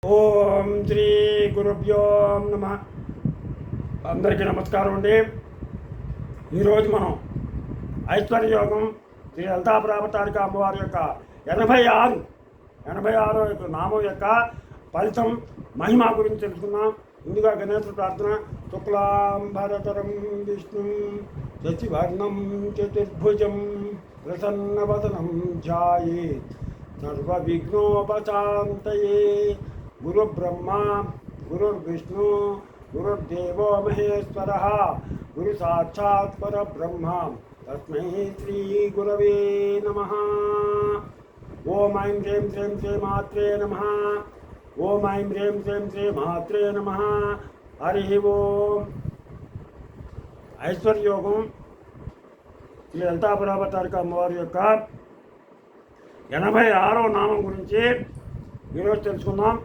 ఓం శ్రీ గురుభ్యో నమ. అందరికీ నమస్కారం అండి. ఈరోజు మనం ఐశ్వర్యయోగం శ్రీ లలితాపరావతారిక అమ్మవారి యొక్క 86 యొక్క నామం యొక్క ఫలితం మహిమ గురించి తెలుసుకున్నాం. ముందుగా గణేశ ప్రార్థన. శుక్లాంబరతరం విష్ణు శశివర్ణం చతుర్భుజం ప్రసన్నవదనం ధ్యాయేత్ సర్వవిఘ్నోపశాంతయే. గురుబ్రహ్మ గురుర్విష్ణు గురుర్దేవో మహేశ్వరः గురు సాక్షాత్ పరబ్రహ్మ తస్మై శ్రీ గురవే నమః. ఓం ఐం హ్రీం శ్రీం శ్రీ మాత్రే నమః. ఓం ఐం హ్రీం శ్రీం శ్రీ మాత్రే నమః. హరి ఓం. ఐశ్వర్యయోగం శ్రీ లలితాపరావతారిక అమ్మవారి యొక్క 86వ నామం గురించి ఈరోజు తెలుసుకుందాం.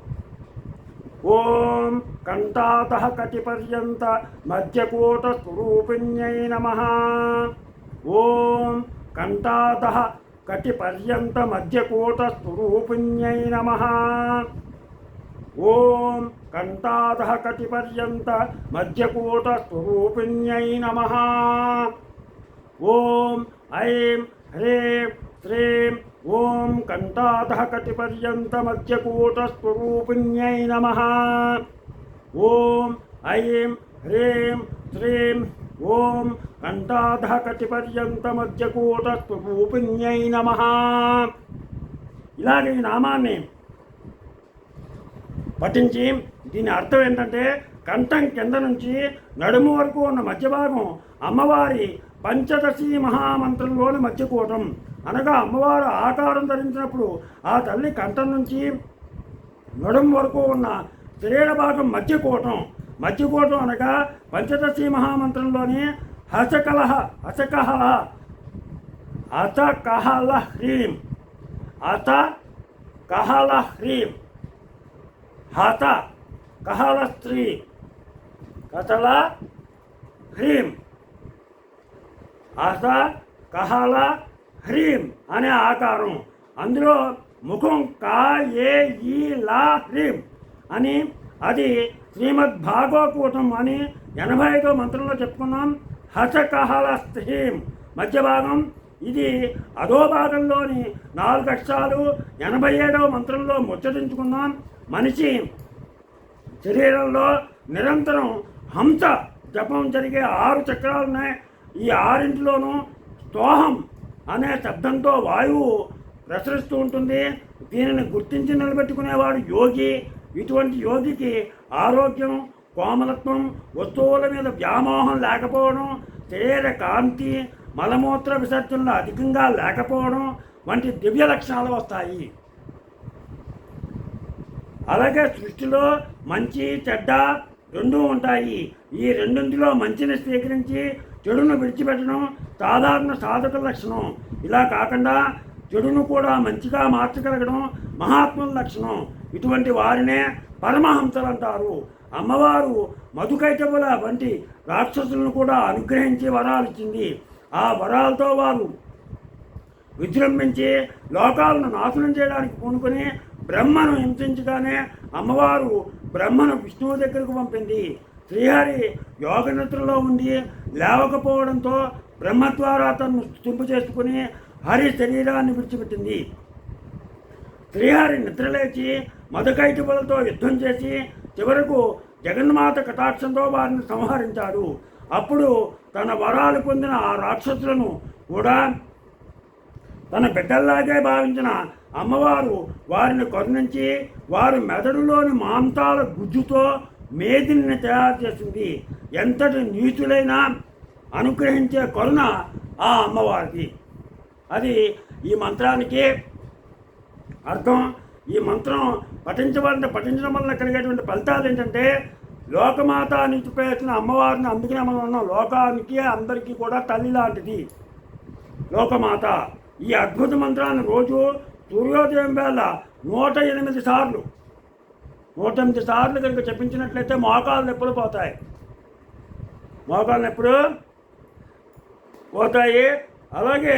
ఓం కంఠాతః కటిపర్యంత మధ్యకూట స్వరూపిణ్యై నమః. ఓం కంఠాతః కటిపర్యంత మధ్యకూట స్వరూపిణ్యై నమః. ఓం కంఠాతః కటిపర్యంత మధ్యకూట స్వరూపిణ్యై నమః. ఓం ఐం హ్రీం శ్రీం ఓం కంఠాతః కటిపర్యంత మధ్యకూట స్వరూపిణ్యై నమః. ఓం ఐం హ్రీం శ్రీం ఓం కంఠాతః కటిపర్యంత మధ్యకూట స్వరూపిణ్యై నమః. ఇలాగే ఈ నామాన్ని పఠించి దీని అర్థం ఏంటంటే కంఠం కింద నుంచి నడుము వరకు ఉన్న మధ్య భాగం అమ్మవారి పంచదశి మహామంత్రంలోని మధ్యకూటం. అనగా అమ్మవారు ఆకారం ధరించినప్పుడు ఆ తల్లి కంఠం నుంచి నడుము వరకు ఉన్న శరీర భాగం మధ్యకూటం. మధ్యకూటం అనగా పంచదశి మహామంత్రంలోని హసకహల హ్రీం కహల హ్రీం హత కహల స్త్రీ కథల హ్రీం హస కహల హ్రీం అనే ఆకారం. అందులో ముఖం కా ఏ ఈ లా హ్రీం అని, అది శ్రీమద్ భాగవకూటం అని 85వ మంత్రంలో చెప్పుకున్నాం. హసకహల హ్రీం మధ్య భాగం. ఇది అధో భాగంలోని 4 అక్షరాలు 87వ మంత్రంలో ముచ్చటించుకున్నాం. మనిషి శరీరంలో నిరంతరం హంస జపం జరిగే 6 చక్రాలు ఉన్నాయి. ఈ 6 స్తోహం అనే శబ్దంతో వాయువు ప్రసరిస్తూ ఉంటుంది. దీనిని గుర్తించి నిలబెట్టుకునేవాడు యోగి. ఇటువంటి యోగికి ఆరోగ్యం, కోమలత్వం, వస్తువుల మీద వ్యామోహం లేకపోవడం, శరీర కాంతి, మలమూత్ర విసర్జనలు అధికంగా లేకపోవడం వంటి దివ్య లక్షణాలు వస్తాయి. అలాగే సృష్టిలో మంచి చెడ్డ రెండూ ఉంటాయి. ఈ రెండింటిలో మంచిని స్వీకరించి చెడును విడిచిపెట్టడం సాధారణ సాధకుల లక్షణం. ఇలా కాకుండా చెడును కూడా మంచిగా మార్చగలగడం మహాత్ముల లక్షణం. ఇటువంటి వారినే పరమహంసలు అంటారు. అమ్మవారు మధుకైటవుల వంటి రాక్షసులను కూడా అనుగ్రహించి వరాలు ఇచ్చింది. ఆ వరాలతో వారు విజృంభించి లోకాలను నాశనం చేయడానికి పూనుకొని బ్రహ్మను హింసించగానే అమ్మవారు బ్రహ్మను విష్ణువు దగ్గరకు పంపింది. శ్రీహరి యోగనిద్రలో ఉండి లేవకపోవడంతో బ్రహ్మ ద్వారా తనను స్థింపు చేసుకుని హరి శరీరాన్ని విడిచిపెట్టింది. శ్రీహరి నిద్రలేచి మధుకైటవులతో యుద్ధం చేసి చివరకు జగన్మాత కటాక్షంతో వారిని సంహరించాడు. అప్పుడు తన వరాలు పొందిన ఆ రాక్షసులను కూడా తన బిడ్డల్లాగే భావించిన అమ్మవారు వారిని కరుణించి వారి మెదడులోని మాంసాల గుజ్జుతో మేదిని తయారు చేసింది. ఎంతటి నీచులైనా అనుగ్రహించే కరుణ ఆ అమ్మవారిది. అది ఈ మంత్రానికి అర్థం. ఈ మంత్రం పఠించడం వల్ల కలిగేటువంటి ఫలితాలు ఏంటంటే లోకమాత నిలిచిపోయేసిన అమ్మవారిని అందుకనే మనం ఉన్నాం. లోకానికి అందరికీ కూడా తల్లి లాంటిది లోకమాత. ఈ అద్భుత మంత్రాన్ని రోజు సూర్యోదయం వేళ 108 సార్లు కనుక చెప్పించినట్లయితే మోకాలు నొప్పులు పోతాయి. మోకాలు నొప్పులు పోతాయి. అలాగే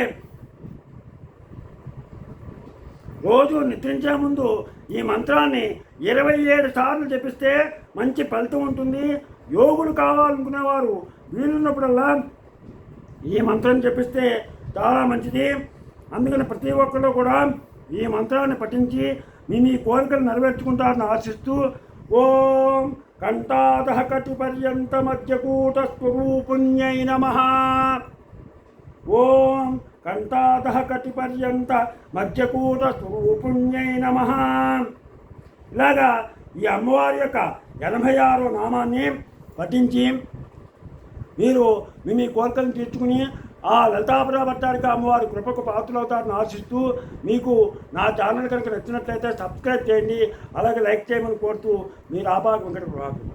రోజు నిద్రించే ముందు ఈ మంత్రాన్ని 27 సార్లు జపిస్తే మంచి ఫలితం ఉంటుంది. యోగులు కావాలనుకునేవారు వీలున్నప్పుడల్లా ఈ మంత్రం జపిస్తే చాలా మంచిది. అందుకని ప్రతి ఒక్కరు కూడా ఈ మంత్రాన్ని పఠించి మీ కోరికలు నెరవేర్చుకుంటారని ఆశిస్తూ ఓం కంఠాదః కటిపర్యంత మధ్యకూట స్వరూపుణ్యై నమః. ఓం కంఠాదః కటిపర్యంత మధ్యకూట స్వరూపుణ్యై నమః. ఇలాగా ఈ అమ్మవారి యొక్క 86వ నామాన్ని పఠించి మీరు మీ కోరికలను తీర్చుకుని ఆ లలితాపుర భట్టారిక అమ్మవారి కృపకు పాత్రలవుతారని ఆశిస్తూ మీకు నా ఛానల్ కనుక నచ్చినట్లయితే సబ్స్క్రైబ్ చేయండి, అలాగే లైక్ చేయమని కోరుతూ మీరు ఆపాక వెంకట ప్రభాకర్.